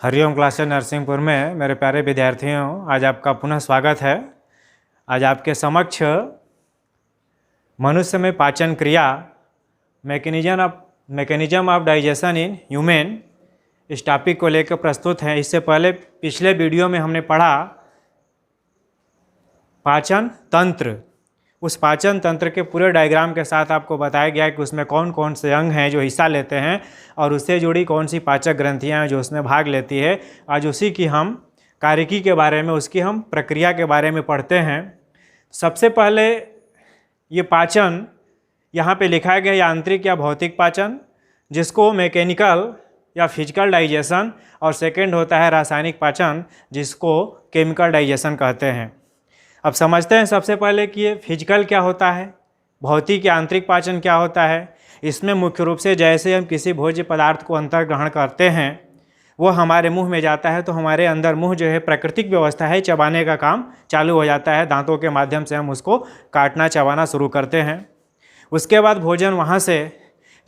Hariom classes Narsinghpur में मेरे प्यारे विद्यार्थियों, आज आपका पुनः स्वागत है। आज आपके समक्ष मनुष्य में पाचन क्रिया mechanism of digestion in human इस टॉपिक को लेकर प्रस्तुत है। इससे पहले पिछले वीडियो में हमने पढ़ा पाचन तंत्र। उस पाचन तंत्र के पूरे डायग्राम के साथ आपको बताया गया कि उसमें कौन कौन से अंग हैं जो हिस्सा लेते हैं और उससे जुड़ी कौन सी पाचक ग्रंथियां हैं जो उसमें भाग लेती है। आज उसी की हम कार्यकी के बारे में, उसकी हम प्रक्रिया के बारे में पढ़ते हैं। सबसे पहले ये पाचन यहाँ पे लिखा गया यांत्रिक या भौतिक पाचन, जिसको मैकेनिकल या फिजिकल डाइजेशन, और सेकेंड होता है रासायनिक पाचन जिसको केमिकल डाइजेशन कहते हैं। अब समझते हैं सबसे पहले कि ये फिजिकल क्या होता है, भौतिक या आंतरिक पाचन क्या होता है। इसमें मुख्य रूप से जैसे हम किसी भोज्य पदार्थ को अंतर ग्रहण करते हैं वो हमारे मुंह में जाता है तो हमारे अंदर मुंह जो है प्राकृतिक व्यवस्था है, चबाने का काम चालू हो जाता है। दांतों के माध्यम से हम उसको काटना चबाना शुरू करते हैं। उसके बाद भोजन वहाँ से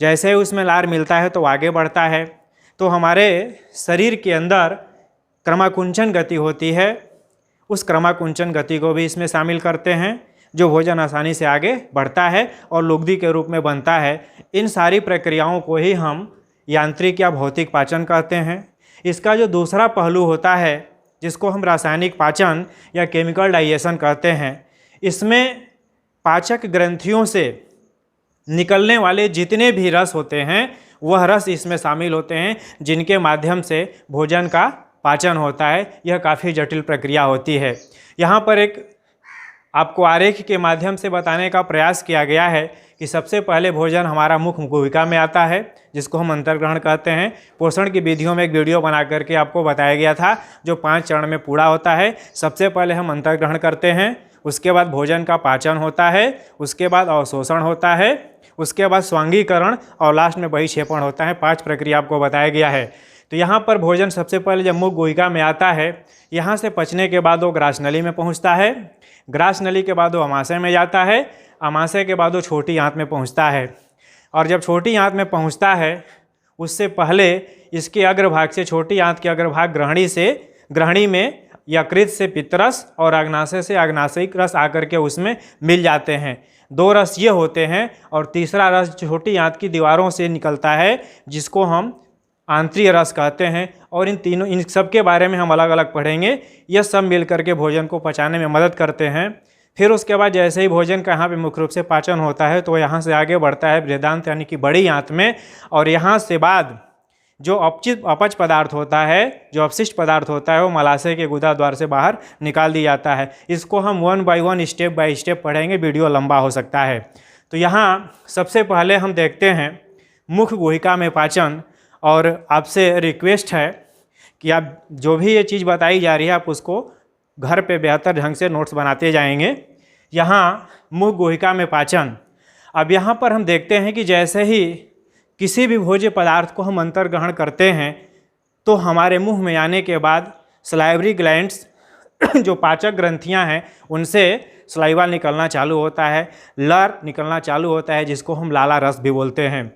जैसे ही उसमें लार मिलता है तो आगे बढ़ता है, तो हमारे शरीर के अंदर क्रमाकुंचन गति होती है। उस क्रमाकुंचन गति को भी इसमें शामिल करते हैं, जो भोजन आसानी से आगे बढ़ता है और लुगदी के रूप में बनता है। इन सारी प्रक्रियाओं को ही हम यांत्रिक या भौतिक पाचन कहते हैं। इसका जो दूसरा पहलू होता है जिसको हम रासायनिक पाचन या केमिकल डाइजेशन कहते हैं, इसमें पाचक ग्रंथियों से निकलने वाले जितने भी रस होते हैं वह रस इसमें शामिल होते हैं, जिनके माध्यम से भोजन का पाचन होता है। यह काफ़ी जटिल प्रक्रिया होती है। यहाँ पर एक आपको आरेख के माध्यम से बताने का प्रयास किया गया है कि सबसे पहले भोजन हमारा मुख गुहिका में आता है, जिसको हम अंतर्ग्रहण कहते हैं। पोषण की विधियों में एक वीडियो बना करके आपको बताया गया था, जो 5 चरण में पूरा होता है। सबसे पहले हम अंतर्ग्रहण करते हैं, उसके बाद भोजन का पाचन होता है, उसके बाद अवशोषण होता है, उसके बाद स्वांगीकरण और लास्ट में बहिक्षेपण होता है। 5 प्रक्रिया आपको बताया गया है। तो यहाँ पर भोजन सबसे पहले जब मुख गुहिका में आता है, यहाँ से पचने के बाद वो ग्रास नली में पहुँचता है, ग्रास नली के बाद वो अमाशय में जाता है, अमाशय के बाद वो छोटी आंत में पहुँचता है। और जब छोटी आंत में पहुँचता है उससे पहले इसके अग्रभाग से, छोटी आंत के अग्रभाग ग्रहणी में यकृत से पित्तरस और अग्नाशय से अग्नाशयिक रस आकर के उसमें मिल जाते हैं। 2 रस ये होते हैं और तीसरा रस छोटी आंत की दीवारों से निकलता है, जिसको हम आंतरीय रस कहते हैं। और इन सब के बारे में हम अलग अलग पढ़ेंगे। यह सब मिल करके भोजन को पचाने में मदद करते हैं। फिर उसके बाद जैसे ही भोजन का यहाँ पे मुख्य रूप से पाचन होता है तो यहाँ से आगे बढ़ता है बृहदान्त यानी कि बड़ी आंत में, और यहाँ से बाद जो अपच पदार्थ होता है, जो अपशिष्ट पदार्थ होता है, वो मलाशय के गुदा द्वार से बाहर निकाल दिया जाता है। इसको हम 1 बाय 1 स्टेप बाय स्टेप पढ़ेंगे, वीडियो लंबा हो सकता है। तो यहाँ सबसे पहले हम देखते हैं मुख गुहिका में पाचन। और आपसे रिक्वेस्ट है कि आप जो भी ये चीज़ बताई जा रही है आप उसको घर पे बेहतर ढंग से नोट्स बनाते जाएंगे। यहाँ मुख गुहिका में पाचन। अब यहाँ पर हम देखते हैं कि जैसे ही किसी भी भोज्य पदार्थ को हम अंतर्ग्रहण करते हैं तो हमारे मुंह में आने के बाद सलाइवरी ग्लैंड्स जो पाचक ग्रंथियाँ हैं उनसे सलाइवा निकलना चालू होता है, लर निकलना चालू होता है, जिसको हम लाला रस भी बोलते हैं।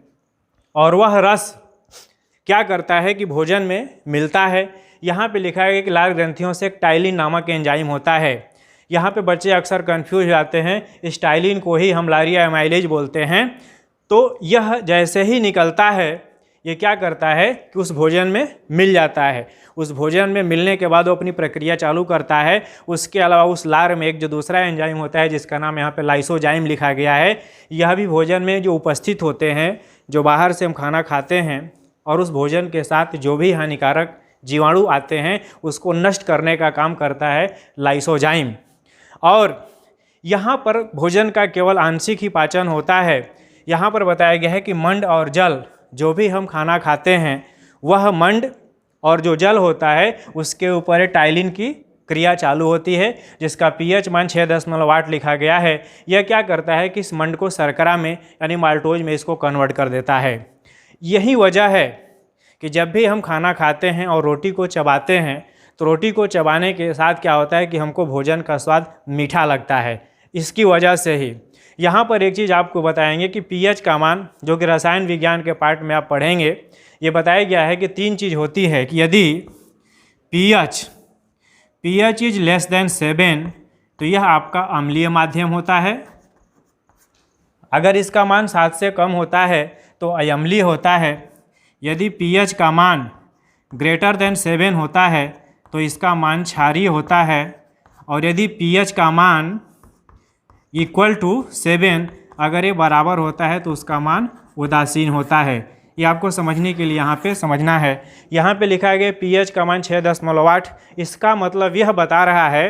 और वह रस क्या करता है कि भोजन में मिलता है। यहाँ पे लिखा है कि लाल ग्रंथियों से एक टाइलिन नामक एंजाइम होता है। यहाँ पे बच्चे अक्सर कंफ्यूज हो जाते हैं, इस टाइलिन को ही हम लारिया एमाइलेज बोलते हैं। तो यह जैसे ही निकलता है ये क्या करता है कि उस भोजन में मिल जाता है। उस भोजन में मिलने के बाद वो अपनी प्रक्रिया चालू करता है। उसके अलावा उस लार में एक जो दूसरा एंजाइम होता है जिसका नाम यहाँ पे लाइसोजाइम लिखा गया है, यह भी भोजन में जो उपस्थित होते हैं, जो बाहर से हम खाना खाते हैं और उस भोजन के साथ जो भी हानिकारक जीवाणु आते हैं उसको नष्ट करने का काम करता है लाइसोजाइम। और यहाँ पर भोजन का केवल आंशिक ही पाचन होता है। यहाँ पर बताया गया है कि मंड और जल, जो भी हम खाना खाते हैं वह मंड और जो जल होता है उसके ऊपर टाइलिन की क्रिया चालू होती है, जिसका पीएच मान 6.8 लिखा गया है। यह क्या करता है कि इस मंड को शर्करा में यानी माल्टोज में इसको कन्वर्ट कर देता है। यही वजह है कि जब भी हम खाना खाते हैं और रोटी को चबाते हैं तो रोटी को चबाने के साथ क्या होता है कि हमको भोजन का स्वाद मीठा लगता है। इसकी वजह से ही यहाँ पर एक चीज़ आपको बताएंगे कि पीएच का मान, जो कि रसायन विज्ञान के पार्ट में आप पढ़ेंगे, ये बताया गया है कि 3 चीज़ होती है कि यदि pH इज लेस देन 7 तो यह आपका अम्लीय माध्यम होता है। अगर इसका मान 7 से कम होता है तो अम्लीय होता है। यदि pH का मान ग्रेटर देन 7 होता है तो इसका मान क्षारीय होता है। और यदि pH का मान इक्वल टू 7 अगर ये बराबर होता है तो उसका मान उदासीन होता है। ये आपको समझने के लिए यहाँ पे समझना है। यहाँ पे लिखा गया pH का मान 6.8। इसका मतलब यह बता रहा है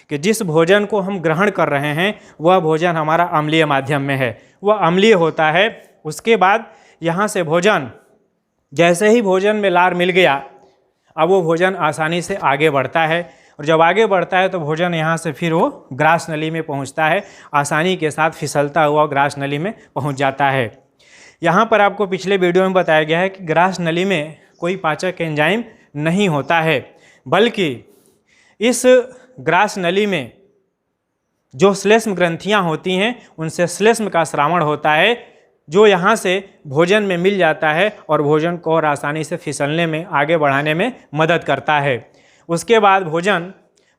कि जिस भोजन को हम ग्रहण कर रहे हैं वह भोजन हमारा अम्लीय माध्यम में है, वह अम्लीय होता है। उसके बाद यहाँ से भोजन, जैसे ही भोजन में लार मिल गया, अब वो भोजन आसानी से आगे बढ़ता है और जब आगे बढ़ता है तो भोजन यहाँ से फिर वो ग्रास नली में पहुँचता है, आसानी के साथ फिसलता हुआ ग्रास नली में पहुँच जाता है। यहाँ पर आपको पिछले वीडियो में बताया गया है कि ग्रास नली में कोई पाचक एंजाइम नहीं होता है, बल्कि इस ग्रास नली में जो श्लेष्म ग्रंथियाँ होती हैं उनसे श्लेष्म का श्रावण होता है, जो यहाँ से भोजन में मिल जाता है और भोजन को और आसानी से फिसलने में, आगे बढ़ाने में मदद करता है। उसके बाद भोजन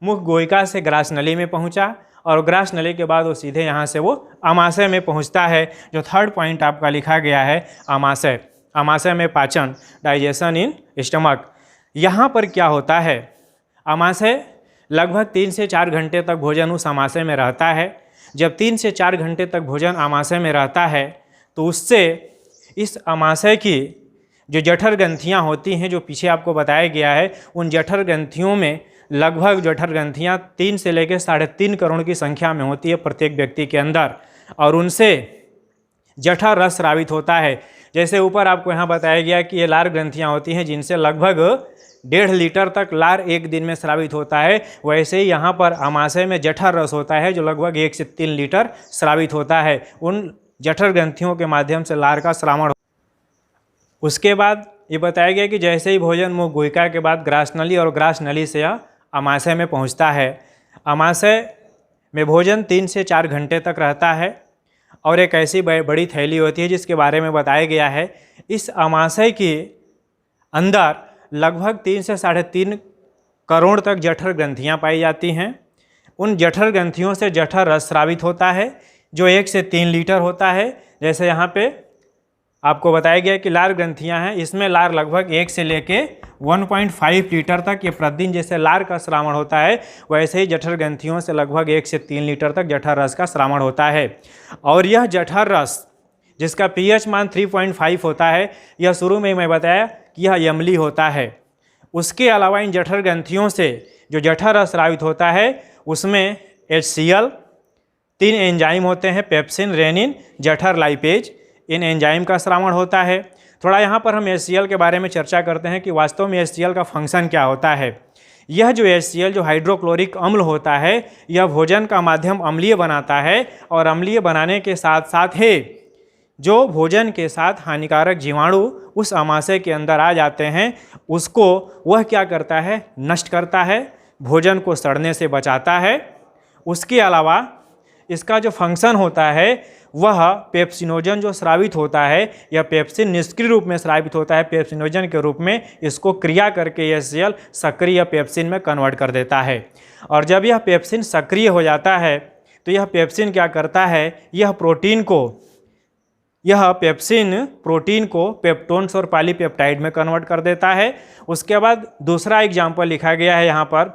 मुख गोयिका से ग्रास नली में पहुँचा और ग्रास नली के बाद वो सीधे यहाँ से वो आमाशय में पहुँचता है। जो थर्ड पॉइंट आपका लिखा गया है आमाशय, आमाशय में पाचन, डाइजेशन इन स्टमक। यहाँ पर क्या होता है, आमाशय लगभग 3 से 4 घंटे तक भोजन उस आमाशय में रहता है। जब 3 से 4 घंटे तक भोजन आमाशय में रहता है तो उससे इस आमाशय की जो जठर ग्रंथियाँ होती हैं, जो पीछे आपको बताया गया है, उन जठर ग्रंथियों में लगभग जठर ग्रंथियाँ 3 से लेकर 3.5 करोड़ की संख्या में होती है प्रत्येक व्यक्ति के अंदर, और उनसे जठर रस स्रावित होता है। जैसे ऊपर आपको यहाँ बताया गया कि ये लार ग्रंथियाँ होती हैं जिनसे लगभग 1.5 लीटर तक लार एक दिन में स्रावित होता है, वैसे ही यहाँ पर आमाशय में जठर रस होता है जो लगभग 1 से 3 लीटर स्रावित होता है। उन जठर ग्रंथियों के माध्यम से लार का श्रावण। उसके बाद ये बताया गया कि जैसे ही भोजन मुख गोयिका के बाद ग्रास नली और ग्रास नली से आमाशय में पहुंचता है, आमाशय में भोजन 3 से 4 घंटे तक रहता है और एक ऐसी बड़ी थैली होती है जिसके बारे में बताया गया है। इस आमाशय के अंदर लगभग 3 से 3.5 करोड़ तक जठर ग्रंथियाँ पाई जाती हैं। उन जठर ग्रंथियों से जठर रस स्रावित होता है जो 1 से 3 लीटर होता है। जैसे यहाँ पे आपको बताया गया कि लार ग्रंथियाँ हैं, इसमें लार लगभग 1 से लेके 1.5 लीटर तक ये प्रतिदिन जैसे लार का श्रावण होता है, वैसे ही जठर ग्रंथियों से लगभग 1 से 3 लीटर तक जठर रस का श्रावण होता है। और यह जठर रस जिसका pH मान 3.5 होता है, यह शुरू में मैं बताया कि यह अम्लीय होता है। उसके अलावा इन जठर ग्रंथियों से जो जठर रस स्रावित होता है उसमें HCl, 3 एंजाइम होते हैं, पेप्सिन, रेनिन, जठर लाइपेज, इन एंजाइम का श्रावण होता है। थोड़ा यहाँ पर हम HCl के बारे में चर्चा करते हैं कि वास्तव में HCl का फंक्शन क्या होता है। यह जो HCl जो हाइड्रोक्लोरिक अम्ल होता है, यह भोजन का माध्यम अम्लीय बनाता है और अम्लीय बनाने के साथ साथ ही जो भोजन के साथ हानिकारक जीवाणु उस आमाशय के अंदर आ जाते हैं उसको वह क्या करता है, नष्ट करता है, भोजन को सड़ने से बचाता है। उसके अलावा इसका जो फंक्शन होता है वह पेप्सिनोजन जो स्रावित होता है, यह पेप्सिन निष्क्रिय रूप में स्रावित होता है, पेप्सिनोजन के रूप में इसको क्रिया करके HCl सक्रिय पेप्सिन में कन्वर्ट कर देता है। और जब यह पेप्सिन सक्रिय हो जाता है तो यह पेप्सिन क्या करता है, यह पेप्सिन प्रोटीन को पेप्टोन्स और पॉलीपेप्टाइड में कन्वर्ट कर देता है। उसके बाद दूसरा एग्जाम्पल लिखा गया है यहाँ पर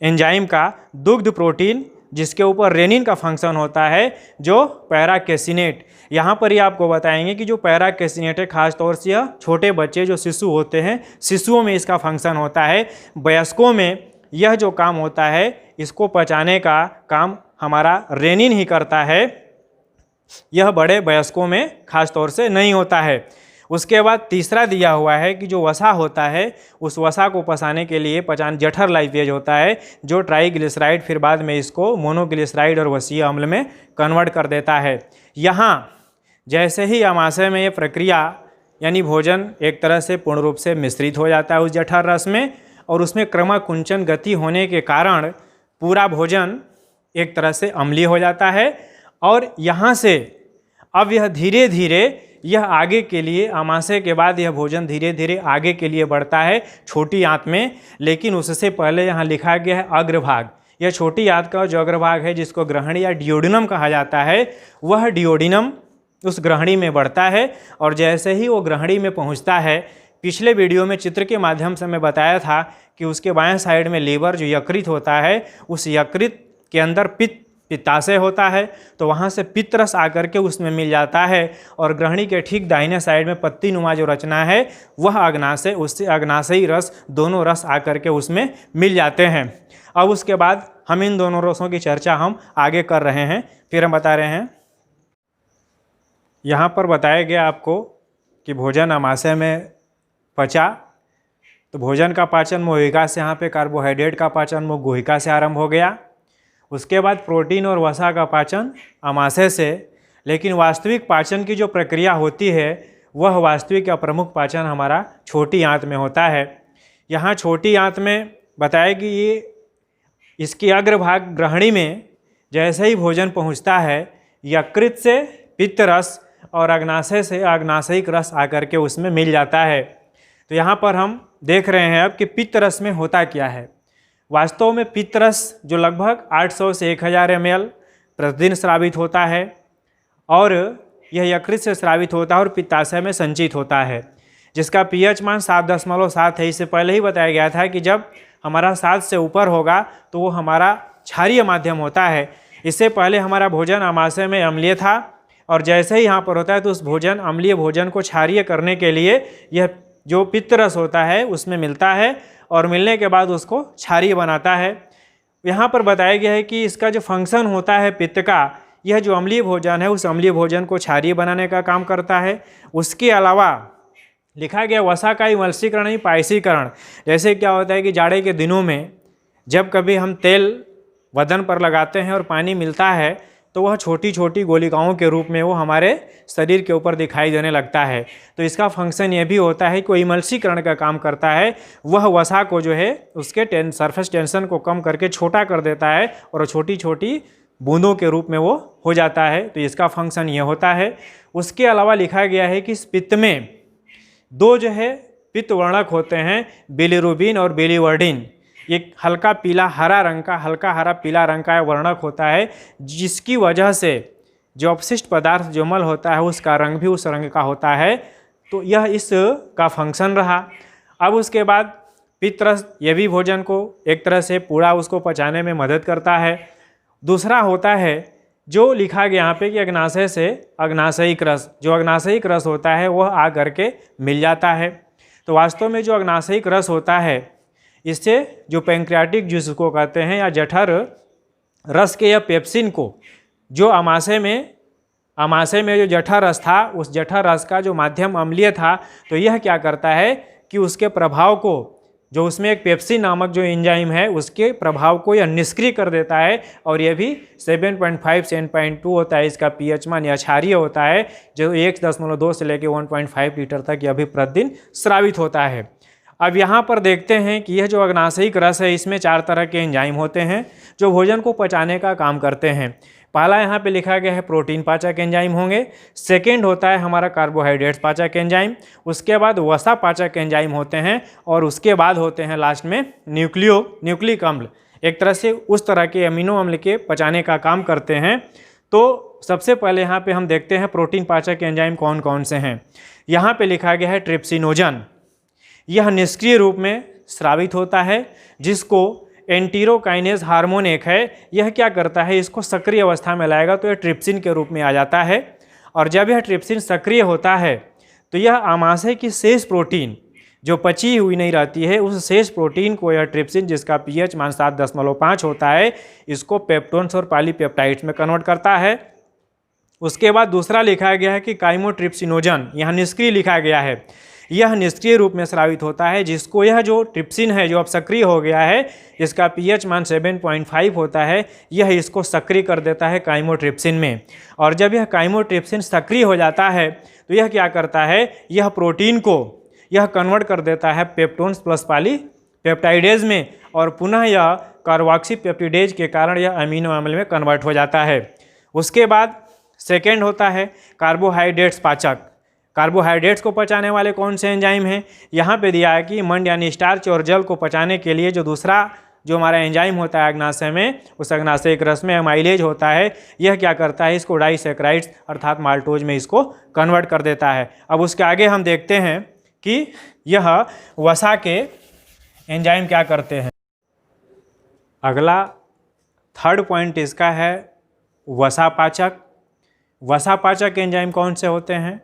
एंजाइम का, दुग्ध प्रोटीन, जिसके ऊपर रेनिन का फंक्शन होता है, जो पैराकेसिनेट। यहाँ पर ही आपको बताएंगे कि जो पैराकेसिनेट है खासतौर से यह छोटे बच्चे जो शिशु होते हैं, शिशुओं में इसका फंक्शन होता है। वयस्कों में यह जो काम होता है, इसको पचाने का काम हमारा रेनिन ही करता है, यह बड़े वयस्कों में खास तौर से नहीं होता है। उसके बाद तीसरा दिया हुआ है कि जो वसा होता है उस वसा को पचाने के लिए जठर लाइपेज होता है, जो ट्राइग्लिसराइड फिर बाद में इसको मोनोग्लिसराइड और वसीय अम्ल में कन्वर्ट कर देता है। यहाँ जैसे ही आमाशय में ये प्रक्रिया यानी भोजन एक तरह से पूर्ण रूप से मिश्रित हो जाता है उस जठर रस में, और उसमें क्रमकुंचन गति होने के कारण पूरा भोजन एक तरह से अम्लीय हो जाता है। और यहाँ से अब यह धीरे धीरे यह आगे के लिए आमाशय के बाद यह भोजन धीरे धीरे आगे के लिए बढ़ता है छोटी आंत में, लेकिन उससे पहले यहाँ लिखा गया है अग्रभाग। यह छोटी आंत का जो अग्रभाग है जिसको ग्रहणी या डियोडिनम कहा जाता है, वह डियोडिनम उस ग्रहणी में बढ़ता है और जैसे ही वो ग्रहणी में पहुँचता है, पिछले वीडियो में चित्र के माध्यम से मैं बताया था कि उसके बाएं साइड में लीवर जो यकृत होता है, उस यकृत के अंदर पित्ताशय होता है, तो वहाँ से पित्त रस आकर के उसमें मिल जाता है और ग्रहणी के ठीक दाहिने साइड में पत्ती नुमा जो रचना है वह अग्नाशय, उससे अग्नाशयी रस, दोनों रस आकर के उसमें मिल जाते हैं। अब उसके बाद हम इन दोनों रसों की चर्चा हम आगे कर रहे हैं। फिर हम बता रहे हैं, यहाँ पर बताया गया आपको कि भोजन आमाशय में पचा, तो भोजन का पाचन मोहिका से, यहाँ पे कार्बोहाइड्रेट का पाचन मुख गुहिका से आरंभ हो गया। उसके बाद प्रोटीन और वसा का पाचन आमाशय से, लेकिन वास्तविक पाचन की जो प्रक्रिया होती है वह वास्तविक या प्रमुख पाचन हमारा छोटी आंत में होता है। यहाँ छोटी आंत में बताया कि ये इसकी अग्रभाग ग्रहणी में जैसे ही भोजन पहुँचता है, यकृत से पित्त रस और अग्नाशय से अग्नाशयिक रस आकर के उसमें मिल जाता है। तो यहाँ पर हम देख रहे हैं अब कि पित्त रस में होता क्या है। वास्तव में पित्त रस जो लगभग 800 से 1000 ml प्रतिदिन स्रावित होता है और यह यकृत से स्रावित होता है और पित्ताशय में संचित होता है, जिसका pH मान 7.7 है। इससे पहले ही बताया गया था कि जब हमारा 7 से ऊपर होगा तो वो हमारा क्षारीय माध्यम होता है। इससे पहले हमारा भोजन आमाशय में अम्लीय था और जैसे ही यहाँ पर होता है तो उस अम्लीय भोजन को क्षारीय करने के लिए यह जो पित्त रस होता है उसमें मिलता है और मिलने के बाद उसको क्षारीय बनाता है। यहाँ पर बताया गया है कि इसका जो फंक्शन होता है पित्त का, यह जो अम्लीय भोजन है उस अम्लीय भोजन को क्षारीय बनाने का काम करता है। उसके अलावा लिखा गया वसा का इमल्सीकरण ही पायसीकरण। जैसे क्या होता है कि जाड़े के दिनों में जब कभी हम तेल बदन पर लगाते हैं और पानी मिलता है तो वह छोटी छोटी गोलिकाओं के रूप में वो हमारे शरीर के ऊपर दिखाई देने लगता है। तो इसका फंक्शन ये भी होता है कि वो इमल्सीकरण का काम करता है। वह वसा को जो है उसके सरफेस टेंशन को कम करके छोटा कर देता है और छोटी छोटी बूंदों के रूप में वो हो जाता है। तो इसका फंक्शन ये होता है। उसके अलावा लिखा गया है कि इस पित्त में दो जो है पित्त वर्णक होते हैं, बिलिरुबिन और बिलिवर्डिन। एक हल्का पीला हरा रंग का, हल्का हरा पीला रंग का वर्णक होता है, जिसकी वजह से जो अपशिष्ट पदार्थ जो मल होता है उसका रंग भी उस रंग का होता है। तो यह इसका फंक्शन रहा। अब उसके बाद पित्त रस ये भी भोजन को एक तरह से पूरा उसको पचाने में मदद करता है। दूसरा होता है जो लिखा गया यहाँ पे कि अग्नाशय से अग्नाशयिक रस, जो अग्नाशयिक रस होता है वह आ करके मिल जाता है। तो वास्तव में जो अग्नाशयिक रस होता है इससे जो पैंक्रियाटिक जूस को कहते हैं या जठर रस के या पेप्सिन को, जो आमाशय में जो जठर रस था उस जठर रस का जो माध्यम अम्लीय था, तो यह क्या करता है कि उसके प्रभाव को, जो उसमें एक पेप्सिन नामक जो एंजाइम है उसके प्रभाव को यह निष्क्रिय कर देता है और यह भी 7.5 से 10.2 होता है। इसका pH मान या क्षारीय होता है, जो 1.2 से लेकर 1.5 लीटर तक यह भी प्रतिदिन स्रावित होता है। अब यहाँ पर देखते हैं कि यह जो अग्नाशयिक रस है इसमें 4 तरह के एंजाइम होते हैं जो भोजन को पचाने का काम करते हैं। पहला यहाँ पे लिखा गया है प्रोटीन पाचक एंजाइम होंगे। सेकंड होता है हमारा कार्बोहाइड्रेट्स पाचक एंजाइम। उसके बाद वसा पाचक एंजाइम होते हैं और उसके बाद होते हैं लास्ट में न्यूक्लिक अम्ल, एक तरह से उस तरह के अमीनो अम्ल के पचाने का काम करते हैं। तो सबसे पहले यहाँ पे हम देखते हैं प्रोटीन पाचक एंजाइम कौन कौन से हैं। यहाँ पे लिखा गया है ट्रिप्सिनोजन। यह निष्क्रिय रूप में स्रावित होता है, जिसको एंटीरोकाइनेज हार्मोन एक है, यह क्या करता है इसको सक्रिय अवस्था में लाएगा तो यह ट्रिप्सिन के रूप में आ जाता है। और जब यह ट्रिप्सिन सक्रिय होता है तो यह आमाशय की शेष प्रोटीन जो पची हुई नहीं रहती है, उस शेष प्रोटीन को यह ट्रिप्सिन, जिसका pH मान 7.5 होता है, इसको पेप्टोन्स और पॉलीपेप्टाइड्स में कन्वर्ट करता है। उसके बाद दूसरा लिखा गया है कि काइमोट्रिप्सिनोजन, यहाँ निष्क्रिय लिखा गया है, यह निष्क्रिय रूप में स्रावित होता है, जिसको यह जो ट्रिप्सिन है जो अब सक्रिय हो गया है, जिसका pH मान 7.5 होता है, यह इसको सक्रिय कर देता है काइमोट्रिप्सिन में। और जब यह काइमोट्रिप्सिन सक्रिय हो जाता है तो यह क्या करता है, यह प्रोटीन को यह कन्वर्ट कर देता है पेप्टोन्स प्लस पॉलीपेप्टाइडेज में और पुनः यह कार्बोक्सीपेप्टिडेज के कारण यह अमीनो अम्ल में कन्वर्ट हो जाता है। उसके बाद सेकेंड होता है कार्बोहाइड्रेट्स पाचक। कार्बोहाइड्रेट्स को पचाने वाले कौन से एंजाइम हैं? यहाँ पे दिया है कि मंड यानी स्टार्च और जल को पचाने के लिए जो दूसरा जो हमारा एंजाइम होता है अग्नाशय में, उस अग्नाशय के रस में एमाइलेज होता है, यह क्या करता है, इसको डाइसैकेराइड्स अर्थात माल्टोज में इसको कन्वर्ट कर देता है। अब उसके आगे हम देखते हैं कि यह वसा के एंजाइम क्या करते हैं। अगला थर्ड पॉइंट इसका है वसापाचक। वसापाचक एंजाइम कौन से होते हैं?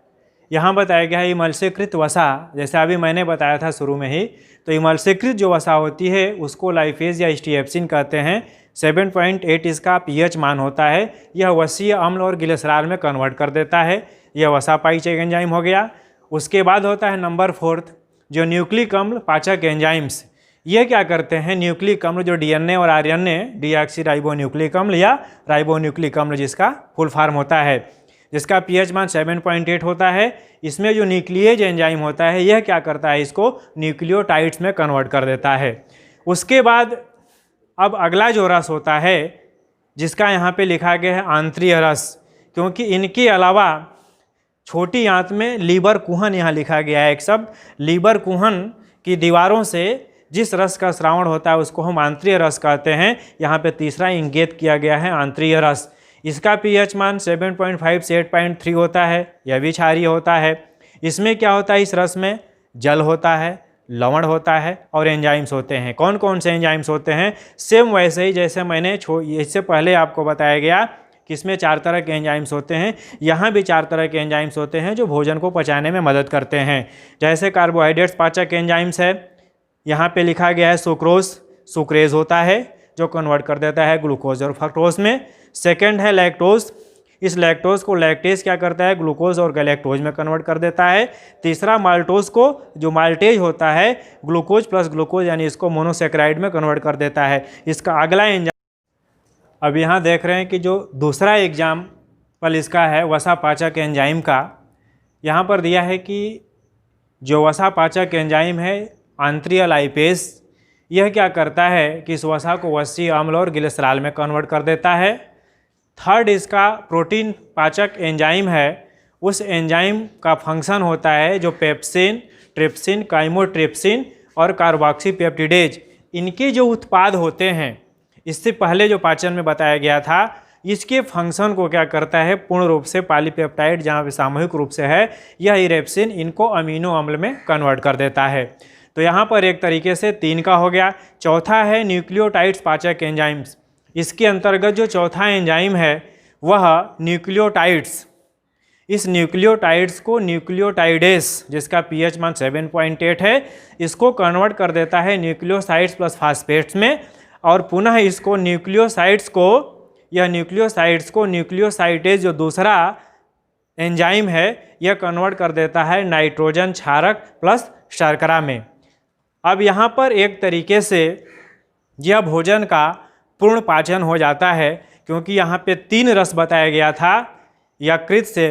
यहाँ बताया गया है इमल्सीकृत वसा, जैसे अभी मैंने बताया था शुरू में ही, तो इमल्सीकृत जो वसा होती है उसको लाइफेज या स्टीएप्सिन कहते हैं। 7.8 इसका पीएच मान होता है। यह वसीय अम्ल और ग्लिसरॉल में कन्वर्ट कर देता है। यह वसापाचक एंजाइम हो गया। उसके बाद होता है नंबर 4 जो न्यूक्लिक अम्ल पाचक एंजाइम्स। ये क्या करते हैं, न्यूक्लिक अम्ल जो डीएनए और आरएनए डीऑक्सी राइबोन्यूक्लिक अम्ल या राइबोन्यूक्लिक अम्ल जिसका फुल फॉर्म होता है, जिसका पीएच मान 7.8 होता है, इसमें जो न्यूक्लिएज एंजाइम होता है यह क्या करता है, इसको न्यूक्लियोटाइड्स में कन्वर्ट कर देता है। उसके बाद अब अगला जो रस होता है जिसका यहाँ पे लिखा गया है आंत्रिय रस, क्योंकि इनके अलावा छोटी आंत में लीबर कुहन यहाँ लिखा गया है एक शब्द। लीबर कुहन की दीवारों से जिस रस का श्रावण होता है उसको हम आंतरिय रस कहते हैं। यहाँ पे तीसरा इंगित किया गया है आंतरिय रस। इसका पीएच मान 7.5 से 8.3 होता है, यह भी क्षारीय होता है। इसमें क्या होता है, इस रस में जल होता है, लवण होता है और एंजाइम्स होते हैं। कौन कौन से एंजाइम्स होते हैं? सेम वैसे ही जैसे मैंने इससे पहले आपको बताया गया कि इसमें 4 तरह के एंजाइम्स होते हैं, यहाँ भी 4 तरह के एंजाइम्स होते हैं जो भोजन को पचाने में मदद करते हैं। जैसे कार्बोहाइड्रेट्स पाचक एंजाइम्स है, यहाँ पे लिखा गया है सुक्रोज, सुक्रेज होता है जो कन्वर्ट कर देता है ग्लूकोज और फ्रक्टोज में। सेकंड है लैक्टोज, इस लैक्टोज को लैक्टेज क्या करता है, ग्लूकोज और गैलेक्टोज में कन्वर्ट कर देता है। तीसरा माल्टोज को, जो माल्टेज होता है, ग्लूकोज प्लस ग्लूकोज यानी इसको मोनोसेक्राइड में कन्वर्ट कर देता है। इसका अगला एंजाइम अब यहाँ देख रहे हैं कि जो दूसरा एग्जाम्पल इसका है वसापाचक एंजाइम का, यहाँ पर दिया है कि जो वसापाचक एंजाइम है आंतरिय लाइपेज, यह क्या करता है कि इस वसा को वसीय अम्ल और ग्लिसरॉल में कन्वर्ट कर देता है। थर्ड इसका प्रोटीन पाचक एंजाइम है, उस एंजाइम का फंक्शन होता है जो पेप्सिन, ट्रिप्सिन, काइमोट्रिप्सिन और कार्बोक्सीपेप्टिडेज, इनके जो उत्पाद होते हैं, इससे पहले जो पाचन में बताया गया था, इसके फंक्शन को क्या करता है, पूर्ण रूप से पॉलीपेप्टाइड जहाँ पे सामूहिक रूप से है, यह इरेप्सिन इनको अमीनो अम्ल में कन्वर्ट कर देता है। तो यहाँ पर एक तरीके से 3 का हो गया। चौथा है न्यूक्लियोटाइड्स पाचक एंजाइम्स। इसके अंतर्गत जो चौथा एंजाइम है वह न्यूक्लियोटाइड्स, इस न्यूक्लियोटाइड्स को न्यूक्लियोटाइडेस, जिसका पीएच मान 7.8 है, इसको कन्वर्ट कर देता है न्यूक्लियोसाइड्स प्लस फास्फेट्स में, और पुनः इसको न्यूक्लियोसाइड्स को न्यूक्लियोसाइडेज जो दूसरा एंजाइम है यह कन्वर्ट कर देता है नाइट्रोजन क्षारक प्लस शर्करा में। अब यहाँ पर एक तरीके से यह भोजन का पूर्ण पाचन हो जाता है, क्योंकि यहाँ पे 3 रस बताया गया था, यकृत से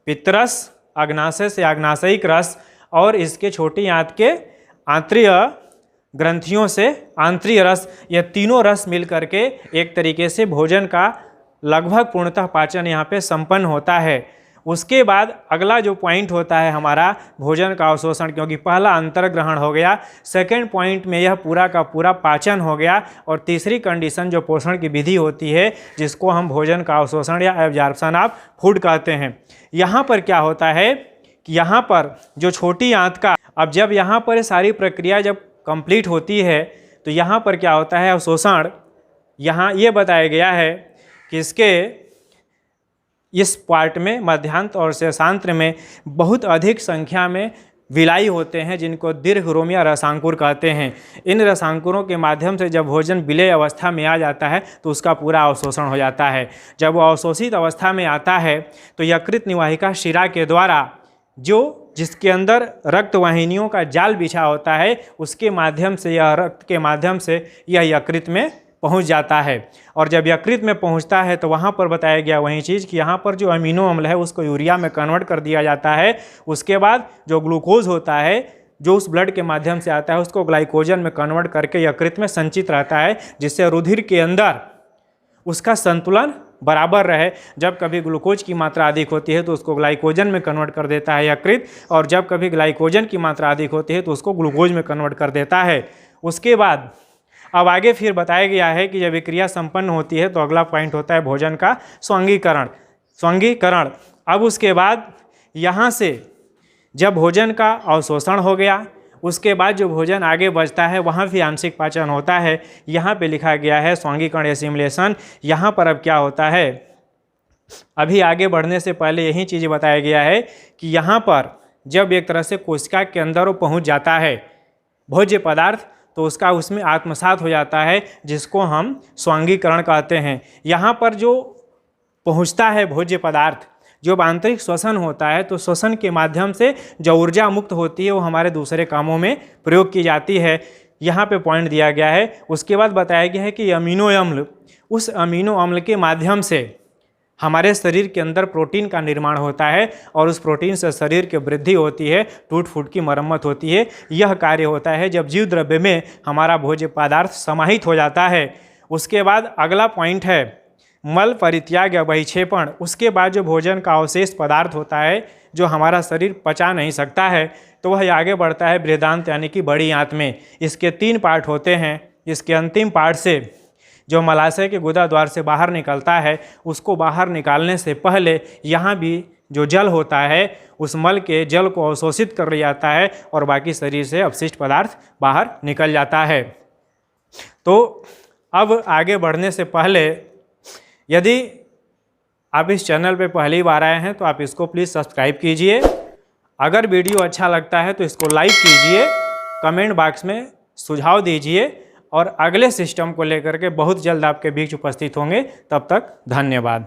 पित्तरस, अग्नाशय से अग्नाशयिक रस और इसके छोटी आंत के आंतरिय ग्रंथियों से आंतरिय रस। यह तीनों रस मिल करके एक तरीके से भोजन का लगभग पूर्णतः पाचन यहाँ पे संपन्न होता है। उसके बाद अगला जो पॉइंट होता है हमारा भोजन का अवशोषण, क्योंकि पहला अंतर्ग्रहण हो गया, सेकंड पॉइंट में यह पूरा का पूरा पाचन हो गया, और तीसरी कंडीशन जो पोषण की विधि होती है जिसको हम भोजन का अवशोषण या एब्जॉर्प्शन ऑफ फूड कहते हैं। यहाँ पर क्या होता है कि यहाँ पर जो छोटी आंत का, अब जब यहाँ पर सारी प्रक्रिया जब कंप्लीट होती है तो यहाँ पर क्या होता है अवशोषण। यहाँ ये बताया गया है कि इसके इस पार्ट में मध्यांत और शेषांत्र में बहुत अधिक संख्या में विलाई होते हैं जिनको दीर्घरोम या रसांकुर कहते हैं। इन रसांकुरों के माध्यम से जब भोजन विलेय अवस्था में आ जाता है तो उसका पूरा अवशोषण हो जाता है। जब वो अवशोषित अवस्था में आता है तो यकृत निवाहिका शिरा के द्वारा जिसके अंदर रक्त वाहिनियों का जाल बिछा होता है, उसके माध्यम से, यह रक्त के माध्यम से यह यकृत में पहुंच जाता है। और जब यकृत में पहुंचता है तो वहाँ पर बताया गया वही चीज़ कि यहाँ पर जो अमीनो अम्ल है उसको यूरिया में कन्वर्ट कर दिया जाता है। उसके बाद जो ग्लूकोज होता है जो उस ब्लड के माध्यम से आता है उसको ग्लाइकोजन में कन्वर्ट करके यकृत में संचित रहता है, जिससे रुधिर के अंदर उसका संतुलन बराबर रहे। जब कभी ग्लूकोज की मात्रा अधिक होती है तो उसको ग्लाइकोजन में कन्वर्ट कर देता है यकृत, और जब कभी ग्लाइकोजन की मात्रा अधिक होती है तो उसको ग्लूकोज में कन्वर्ट कर देता है। उसके बाद अब आगे फिर बताया गया है कि जब विक्रिया संपन्न होती है तो अगला पॉइंट होता है भोजन का स्वांगीकरण। अब उसके बाद यहाँ से जब भोजन का अवशोषण हो गया, उसके बाद जो भोजन आगे बचता है वहाँ भी आंशिक पाचन होता है। यहाँ पे लिखा गया है स्वांगीकरण एसिमिलेशन। यहाँ पर अब क्या होता है, अभी आगे बढ़ने से पहले यही चीज़ बताया गया है कि यहाँ पर जब एक तरह से कोशिका के अंदर वो पहुँच जाता है भोज्य पदार्थ, तो उसका उसमें आत्मसात हो जाता है, जिसको हम स्वांगीकरण कहते हैं। यहाँ पर जो पहुँचता है भोज्य पदार्थ, जब आंतरिक श्वसन होता है तो श्वसन के माध्यम से जो ऊर्जा मुक्त होती है वो हमारे दूसरे कामों में प्रयोग की जाती है। यहाँ पे पॉइंट दिया गया है। उसके बाद बताया गया है कि अमीनो अम्ल, उस अमीनो अम्ल के माध्यम से हमारे शरीर के अंदर प्रोटीन का निर्माण होता है, और उस प्रोटीन से शरीर की वृद्धि होती है, टूट फूट की मरम्मत होती है। यह कार्य होता है जब जीव द्रव्य में हमारा भोज्य पदार्थ समाहित हो जाता है। उसके बाद अगला पॉइंट है मल परित्याग या बहिक्षेपण। उसके बाद जो भोजन का अवशेष पदार्थ होता है जो हमारा शरीर पचा नहीं सकता है, तो वह आगे बढ़ता है बृहदान्त यानी कि बड़ी आंत में। इसके 3 पार्ट होते हैं। इसके अंतिम पार्ट से जो मलाशय के गुदा द्वार से बाहर निकलता है, उसको बाहर निकालने से पहले यहाँ भी जो जल होता है उस मल के जल को अवशोषित कर लिया जाता है, और बाकी शरीर से अपशिष्ट पदार्थ बाहर निकल जाता है। तो अब आगे बढ़ने से पहले यदि आप इस चैनल पे पहली बार आए हैं तो आप इसको प्लीज़ सब्सक्राइब कीजिए। अगर वीडियो अच्छा लगता है तो इसको लाइक कीजिए, कमेंट बॉक्स में सुझाव दीजिए, और अगले सिस्टम को लेकर के बहुत जल्द आपके बीच उपस्थित होंगे। तब तक धन्यवाद।